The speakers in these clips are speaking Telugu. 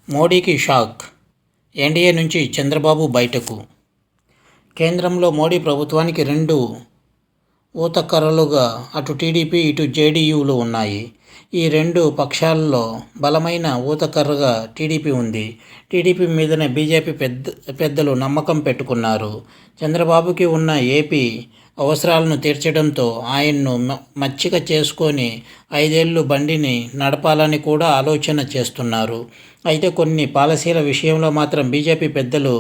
మోడీకి షాక్. ఎన్డీఏ నుంచి చంద్రబాబు బయటకు. కేంద్రంలో మోడీ ప్రభుత్వానికి రెండు ఊతకర్రలుగా అటు టీడీపీ ఇటు జేడీయూలు ఉన్నాయి. ఈ రెండు పక్షాల్లో బలమైన ఊతకర్రగా టీడీపీ ఉంది. టీడీపీ మీదనే బీజేపీ పెద్దలు నమ్మకం పెట్టుకున్నారు. చంద్రబాబుకి ఉన్న ఏపీ అవసరాలను తీర్చడంతో ఆయన్ను మచ్చిక చేసుకొని 5 ఏళ్లు బండిని నడపాలని కూడా ఆలోచన చేస్తున్నారు. అయితే కొన్ని పాలసీల విషయంలో మాత్రం బీజేపీ పెద్దలు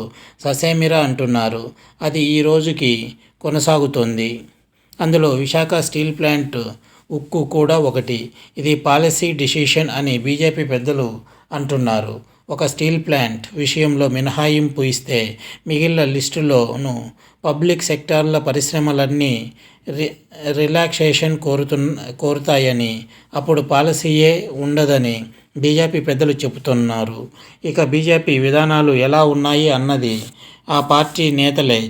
ససేమిరా అంటున్నారు. అది ఈ రోజుకి కొనసాగుతోంది. అందులో విశాఖ స్టీల్ ప్లాంట్ ఉక్కు కూడా ఒకటి. ఇది పాలసీ డిసిషన్ అని బీజేపీ పెద్దలు అంటున్నారు. ఒక స్టీల్ ప్లాంట్ విషయంలో మినహాయింపు ఇస్తే మిగిలిన లిస్టులోనూ పబ్లిక్ సెక్టార్ల పరిశ్రమలన్నీ రిలాక్సేషన్ కోరుతాయని, అప్పుడు పాలసీయే ఉండదని బీజేపీ పెద్దలు చెబుతున్నారు. ఇక బీజేపీ విధానాలు ఎలా ఉన్నాయి అన్నది ఆ పార్టీ నేతలే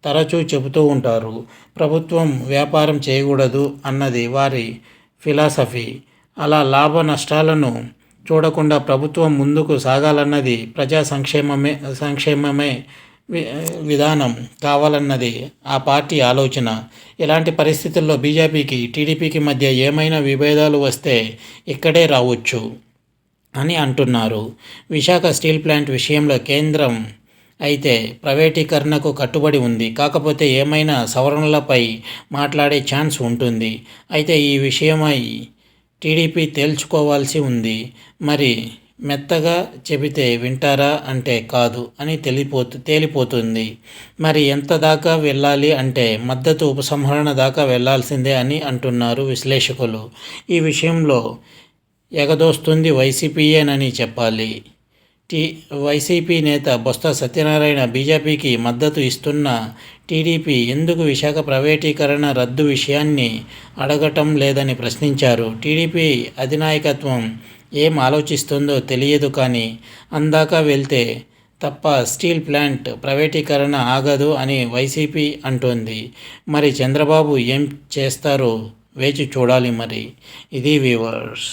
తరచూ చెబుతూ ఉంటారు. ప్రభుత్వం వ్యాపారం చేయకూడదు అన్నది వారి ఫిలాసఫీ. అలా లాభ నష్టాలను చూడకుండా ప్రభుత్వం ముందుకు సాగాలన్నది, ప్రజా సంక్షేమమే విధానం కావాలన్నది ఆ పార్టీ ఆలోచన. ఇలాంటి పరిస్థితుల్లో బీజేపీకి టీడీపీకి మధ్య ఏమైనా విభేదాలు వస్తే ఇక్కడే రావచ్చు అని అంటున్నారు. విశాఖ స్టీల్ ప్లాంట్ విషయంలో కేంద్రం అయితే ప్రైవేటీకరణకు కట్టుబడి ఉంది. కాకపోతే ఏమైనా సవరణలపై మాట్లాడే ఛాన్స్ ఉంటుంది. అయితే ఈ విషయమై టీడీపీ తేల్చుకోవాల్సి ఉంది. మరి మెత్తగా చెబితే వింటారా అంటే కాదు అని తేలిపోతుంది. మరి ఎంత దాకా వెళ్ళాలి అంటే మద్దతు ఉపసంహరణ దాకా వెళ్లాల్సిందే అని అంటున్నారు విశ్లేషకులు. ఈ విషయంలో ఎగదోస్తుంది వైసీపీయేనని చెప్పాలి. వైసీపీ నేత బొత్స సత్యనారాయణ బీజేపీకి మద్దతు ఇస్తున్న టీడీపీ ఎందుకు విశాఖ ప్రైవేటీకరణ రద్దు విషయాన్ని అడగటం లేదని ప్రశ్నించారు. టీడీపీ అధినాయకత్వం ఏం ఆలోచిస్తుందో తెలియదు, కానీ అందాక వెళ్తే తప్ప స్టీల్ ప్లాంట్ ప్రైవేటీకరణ ఆగదు అని వైసీపీ అంటోంది. మరి చంద్రబాబు ఏం చేస్తారో వేచి చూడాలి. మరి ఇది వ్యూవర్స్.